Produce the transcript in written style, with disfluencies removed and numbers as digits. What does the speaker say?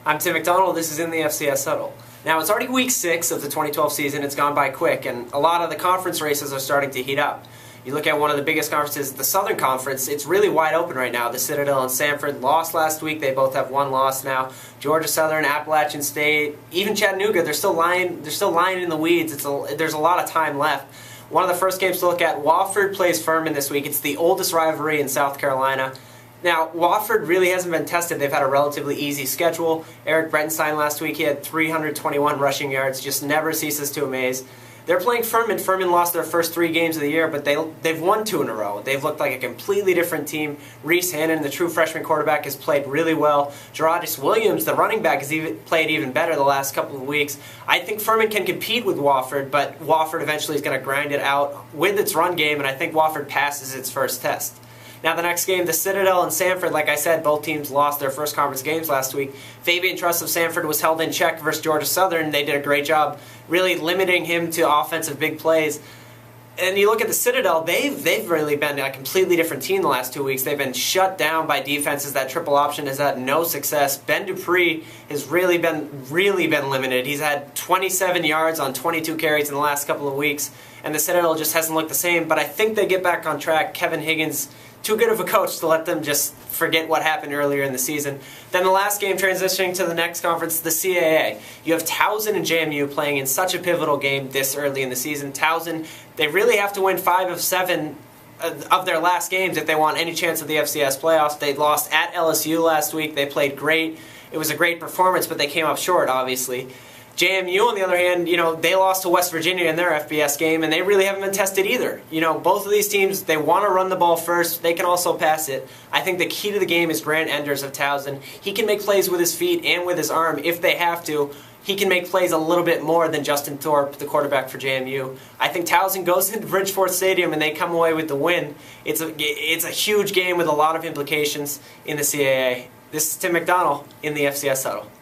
I'm Tim McDonnell. This is in the FCS Huddle. Now, it's already week 6 of the 2012 season. It's gone by quick, and a lot of the conference races are starting to heat up. You look at one of the biggest conferences, the Southern Conference, it's really wide open right now. The Citadel and Samford lost last week. They both have one loss now. Georgia Southern, Appalachian State, even Chattanooga, they're still lying in the weeds. There's a lot of time left. One of the first games to look at, Wofford plays Furman this week. It's the oldest rivalry in South Carolina. Now, Wofford really hasn't been tested. They've had a relatively easy schedule. Eric Bretenstein last week, he had 321 rushing yards, just never ceases to amaze. They're playing Furman. Furman lost their first 3 games of the year, but they've won 2 in a row. They've looked like a completely different team. Reese Hannon, the true freshman quarterback, has played really well. Gerardus Williams, the running back, has played even better the last couple of weeks. I think Furman can compete with Wofford, but Wofford eventually is going to grind it out with its run game, and I think Wofford passes its first test. Now the next game, the Citadel and Samford, like I said, both teams lost their first conference games last week. Fabian Truss of Samford was held in check versus Georgia Southern. They did a great job really limiting him to offensive big plays. And you look at the Citadel, they've really been a completely different team the last 2 weeks. They've been shut down by defenses. That triple option has had no success. Ben Dupree has really been limited. He's had 27 yards on 22 carries in the last couple of weeks, and the Citadel just hasn't looked the same. But I think they get back on track. Kevin Higgins, too good of a coach to let them just forget what happened earlier in the season. Then the last game, transitioning to the next conference, the CAA. You have Towson and JMU playing in such a pivotal game this early in the season. Towson, they really have to win 5 of 7 of their last games if they want any chance of the FCS playoffs. They lost at LSU last week. They played great. It was a great performance, but they came up short, obviously. JMU, on the other hand, they lost to West Virginia in their FBS game, and they really haven't been tested either. Both of these teams, they want to run the ball first. They can also pass it. I think the key to the game is Grant Enders of Towson. He can make plays with his feet and with his arm if they have to. He can make plays a little bit more than Justin Thorpe, the quarterback for JMU. I think Towson goes into Bridgeport Stadium and they come away with the win. It's a huge game with a lot of implications in the CAA. This is Tim McDonnell in the FCS Huddle.